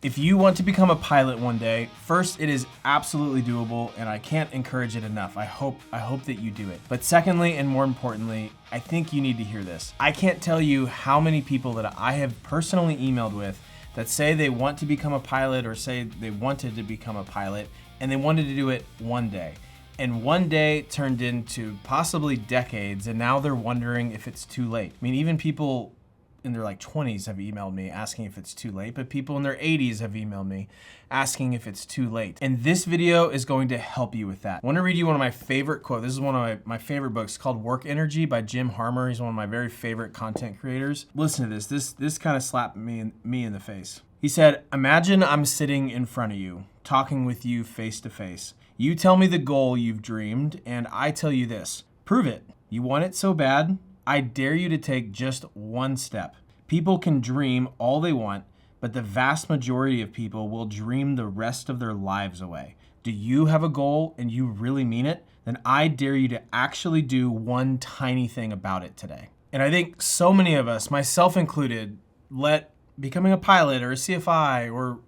If you want to become a pilot one day, first, it is absolutely doable, and I can't encourage it enough. I hope that you do it. But secondly, and more importantly, I think you need to hear this. I can't tell you how many people that I have personally emailed with that say they want to become a pilot or say they wanted to become a pilot, and they wanted to do it one day. And one day turned into possibly decades, and now they're wondering if it's too late. I mean, even people in their 20s have emailed me asking if it's too late, but people in their 80s have emailed me asking if it's too late. And this video is going to help you with that. I want to read you one of my favorite quotes. This is one of my favorite books called Work Energy by Jim Harmer. He's one of my very favorite content creators. Listen to this. This kind of slapped me in the face. He said, "Imagine I'm sitting in front of you, talking with you face to face. You tell me the goal you've dreamed, and I tell you this. Prove it. You want it so bad? I dare you to take just one step. People can dream all they want, but the vast majority of people will dream the rest of their lives away. Do you have a goal and you really mean it? Then I dare you to actually do one tiny thing about it today." And I think so many of us, myself included, let becoming a pilot or a CFI or,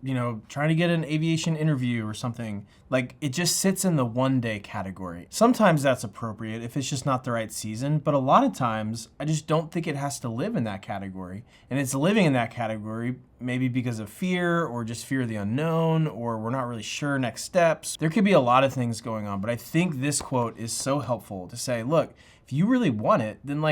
trying to get an aviation interview or something, it just sits in the one day category. Sometimes that's appropriate if it's just not the right season, but a lot of times I just don't think it has to live in that category. And it's living in that category maybe because of fear or just fear of the unknown, or we're not really sure next steps. There could be a lot of things going on, but I think this quote is so helpful to say, look, if you really want it, then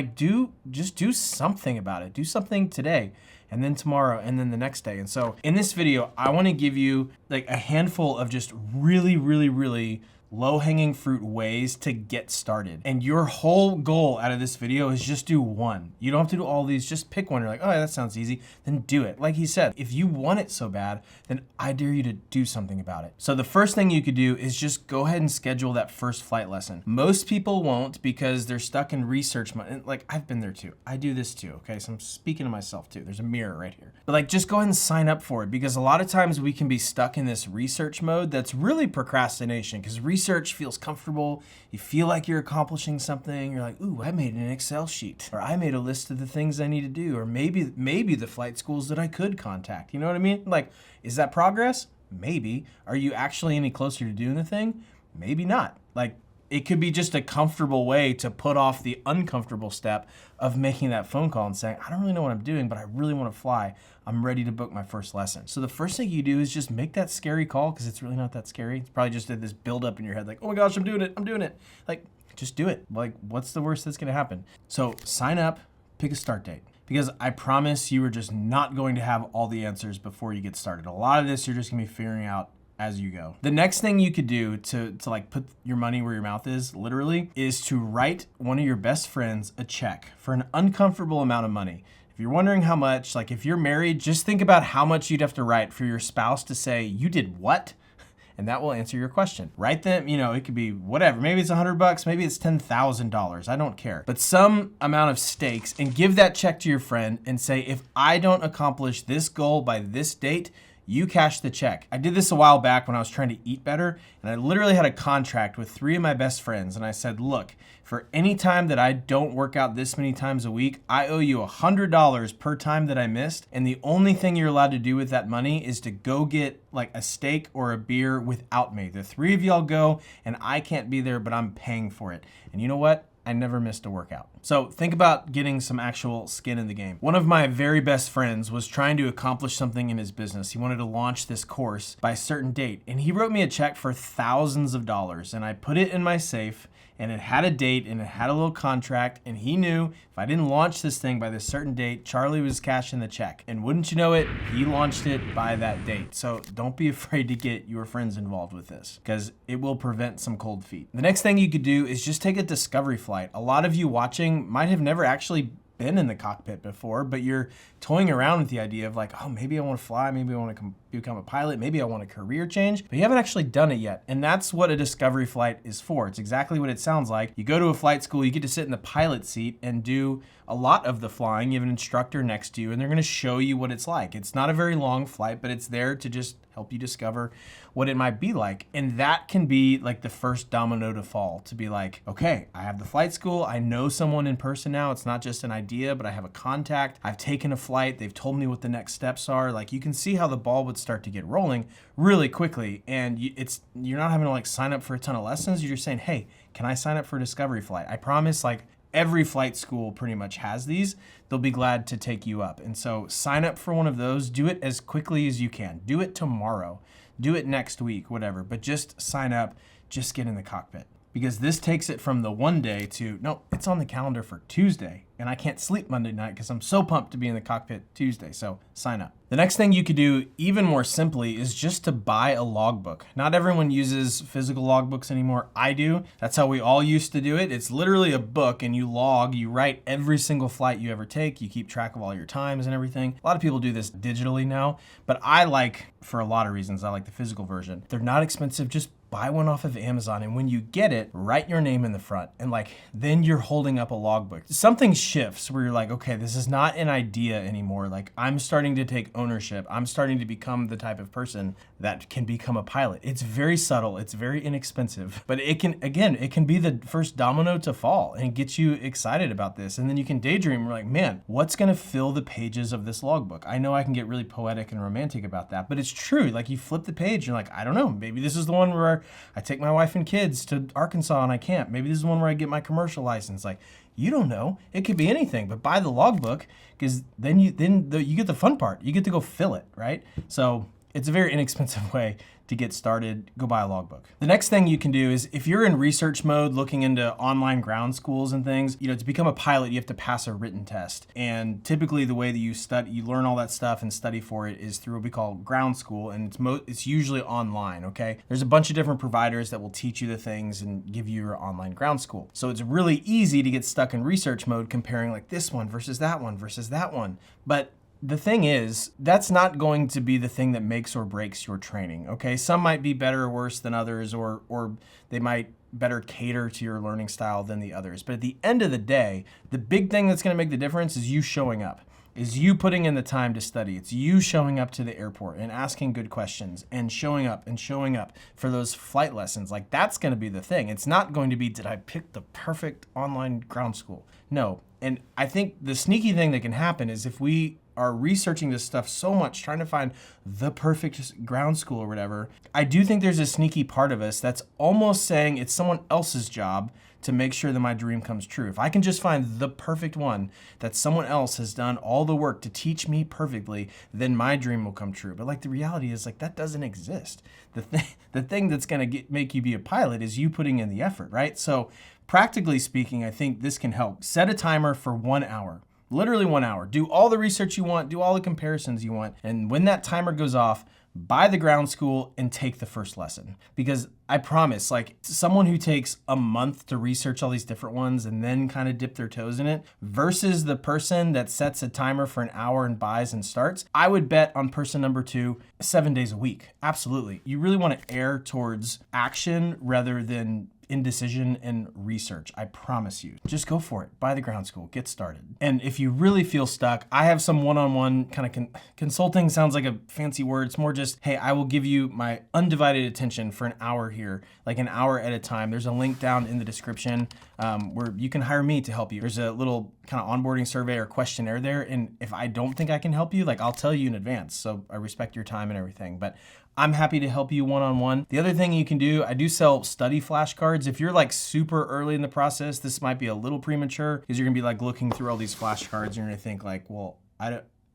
just do something about it. Do something today, and then tomorrow, and then the next day. And so in this video, I want to give you a handful of just really, really, really low-hanging fruit ways to get started. And your whole goal out of this video is just do one. You don't have to do all these, just pick one. You're like, oh, yeah, that sounds easy. Then do it. Like he said, if you want it so bad, then I dare you to do something about it. So the first thing you could do is just go ahead and schedule that first flight lesson. Most people won't because they're stuck in research mode. And I've been there too. I do this too, okay? So I'm speaking to myself too. There's a mirror right here. But just go ahead and sign up for it, because a lot of times we can be stuck in this research mode that's really procrastination, because research feels comfortable. You feel like you're accomplishing something. You're like, ooh, I made an Excel sheet, or I made a list of the things I need to do, or maybe the flight schools that I could contact. You know what I mean? Is that progress? Maybe. Are you actually any closer to doing the thing? Maybe not. It could be just a comfortable way to put off the uncomfortable step of making that phone call and saying, I don't really know what I'm doing, but I really want to fly. I'm ready to book my first lesson. So the first thing you do is just make that scary call, because it's really not that scary. It's probably just this build up in your head, oh my gosh, I'm doing it. Just do it. What's the worst that's going to happen? So sign up, pick a start date, because I promise you are just not going to have all the answers before you get started. A lot of this you're just going to be figuring out as you go. The next thing you could do to put your money where your mouth is, literally, is to write one of your best friends a check for an uncomfortable amount of money. If you're wondering how much, if you're married, just think about how much you'd have to write for your spouse to say, you did what? And that will answer your question. Write them, it could be whatever. Maybe it's $100, maybe it's $10,000. I don't care. But some amount of stakes, and give that check to your friend and say, if I don't accomplish this goal by this date, you cash the check. I did this a while back when I was trying to eat better, and I literally had a contract with 3 of my best friends, and I said, look, for any time that I don't work out this many times a week, I owe you $100 per time that I missed, and the only thing you're allowed to do with that money is to go get a steak or a beer without me. The 3 of y'all go, and I can't be there, but I'm paying for it. And you know what? I never missed a workout. So think about getting some actual skin in the game. One of my very best friends was trying to accomplish something in his business. He wanted to launch this course by a certain date, and he wrote me a check for thousands of dollars, and I put it in my safe, and it had a date, and it had a little contract, and he knew if I didn't launch this thing by this certain date, Charlie was cashing the check. And wouldn't you know it, he launched it by that date. So don't be afraid to get your friends involved with this, because it will prevent some cold feet. The next thing you could do is just take a discovery flight. A lot of you watching might have never actually been in the cockpit before, but you're toying around with the idea of oh, maybe I want to fly, maybe I want to become a pilot, maybe I want a career change, but you haven't actually done it yet. And that's what a discovery flight is for. It's exactly what it sounds like. You go to a flight school, you get to sit in the pilot seat and do a lot of the flying. You have an instructor next to you, and they're going to show you what it's like. It's not a very long flight, but it's there to just help you discover what it might be like. And that can be like the first domino to fall, to be like, okay, I have the flight school. I know someone in person now. It's not just an idea, but I have a contact. I've taken a flight. They've told me what the next steps are. Like, you can see how the ball would start to get rolling really quickly. And you're not having to like sign up for a ton of lessons. You're just saying, hey, can I sign up for a discovery flight? I promise, like, every flight school pretty much has these. They'll be glad to take you up. And so sign up for one of those. Do it as quickly as you can. Do it tomorrow. Do it next week, whatever. But just sign up. Just get in the cockpit. Because this takes it from the one day to, no, it's on the calendar for Tuesday. And I can't sleep Monday night because I'm so pumped to be in the cockpit Tuesday. So sign up. The next thing you could do, even more simply, is just to buy a logbook. Not everyone uses physical logbooks anymore. I do. That's how we all used to do it. It's literally a book, and you write every single flight you ever take. You keep track of all your times and everything. A lot of people do this digitally now, but for a lot of reasons, I like the physical version. They're not expensive. Just buy one off of Amazon, and when you get it, write your name in the front, and then you're holding up a logbook. Something shifts where you're like, okay, this is not an idea anymore. Like, I'm starting to take ownership. I'm starting to become the type of person that can become a pilot. It's very subtle. It's very inexpensive, but it can be the first domino to fall and get you excited about this. And then you can daydream. We're like, man, what's going to fill the pages of this logbook? I know I can get really poetic and romantic about that, but it's true. Like, you flip the page, you're like, I don't know, maybe this is the one where I take my wife and kids to Arkansas and I camp. Maybe this is the one where I get my commercial license. Like, you don't know. It could be anything, but buy the logbook, because then you get the fun part. You get to go fill it, right? So it's a very inexpensive way to get started. Go buy a logbook. The next thing you can do is, if you're in research mode looking into online ground schools and things, to become a pilot, you have to pass a written test. And typically the way that you learn all that stuff and study for it is through what we call ground school, and it's usually online, okay? There's a bunch of different providers that will teach you the things and give you your online ground school. So it's really easy to get stuck in research mode comparing like this one versus that one versus that one. But the thing is, that's not going to be the thing that makes or breaks your training, okay? Some might be better or worse than others, or they might better cater to your learning style than the others. But at the end of the day, the big thing that's going to make the difference is you showing up. Is you putting in the time to study. It's you showing up to the airport and asking good questions and showing up for those flight lessons. Like, that's going to be the thing. It's not going to be, did I pick the perfect online ground school? No. And I think the sneaky thing that can happen is, if we are researching this stuff so much, trying to find the perfect ground school or whatever, I do think there's a sneaky part of us that's almost saying it's someone else's job to make sure that my dream comes true. If I can just find the perfect one that someone else has done all the work to teach me perfectly, then my dream will come true. But the reality is, that doesn't exist. The thing that's going to make you be a pilot is you putting in the effort, right? So practically speaking, I think this can help. Set a timer for 1 hour. Literally 1 hour. Do all the research you want, do all the comparisons you want, and when that timer goes off, buy the ground school and take the first lesson. Because I promise, someone who takes a month to research all these different ones and then kind of dip their toes in it, versus the person that sets a timer for an hour and buys and starts, I would bet on person number 2, 7 days a week. Absolutely. You really want to err towards action rather than indecision and research. I promise you. Just go for it. Buy the ground school. Get started. And if you really feel stuck, I have some one-on-one kind of consulting. Sounds like a fancy word. It's more just, hey, I will give you my undivided attention for an hour here, like an hour at a time. There's a link down in the description where you can hire me to help you. There's a little kind of onboarding survey or questionnaire there. And if I don't think I can help you, I'll tell you in advance. So I respect your time and everything. But I'm happy to help you one-on-one. The other thing you can do, I do sell study flashcards. If you're super early in the process, this might be a little premature, because you're gonna be looking through all these flashcards and you're gonna think well,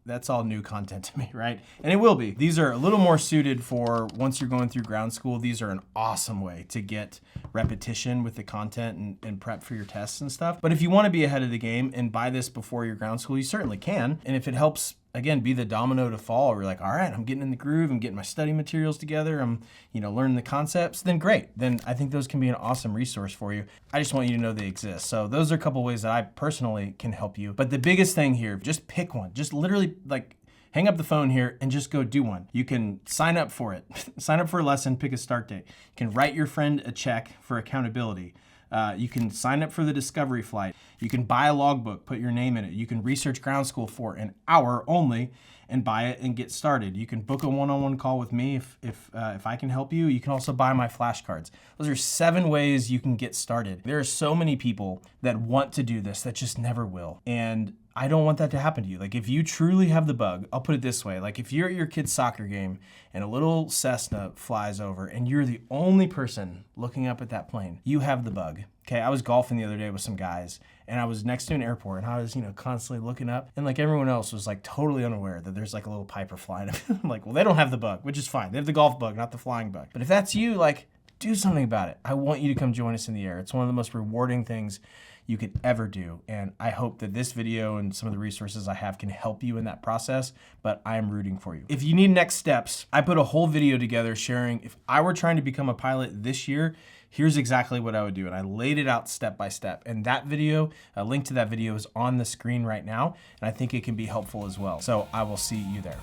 that's all new content to me, right? And it will be. These are a little more suited for once you're going through ground school. These are an awesome way to get repetition with the content and prep for your tests and stuff. But if you wanna be ahead of the game and buy this before your ground school, you certainly can. And if it helps, again, be the domino to fall, where you're all right, I'm getting in the groove, I'm getting my study materials together, I'm, learning the concepts, then great. Then I think those can be an awesome resource for you. I just want you to know they exist. So those are a couple ways that I personally can help you. But the biggest thing here, just pick one. Just literally hang up the phone here and just go do one. You can sign up for it. Sign up for a lesson, pick a start date. You can write your friend a check for accountability. You can sign up for the discovery flight. You can buy a logbook, put your name in it. You can research ground school for an hour only and buy it and get started. You can book a one-on-one call with me if I can help you. You can also buy my flashcards. Those are 7 ways you can get started. There are so many people that want to do this that just never will. And I don't want that to happen to you. Like, if you truly have the bug, I'll put it this way. Like, if you're at your kid's soccer game and a little Cessna flies over and you're the only person looking up at that plane, you have the bug. Okay, I was golfing the other day with some guys and I was next to an airport and I was, constantly looking up, and like everyone else was like totally unaware that there's like a little Piper flying. I'm like, well, they don't have the bug, which is fine. They have the golf bug, not the flying bug. But if that's you, like, do something about it. I want you to come join us in the air. It's one of the most rewarding things you could ever do. And I hope that this video and some of the resources I have can help you in that process, but I am rooting for you. If you need next steps, I put a whole video together sharing if I were trying to become a pilot this year, here's exactly what I would do. And I laid it out step by step. And that video, a link to that video is on the screen right now. And I think it can be helpful as well. So I will see you there.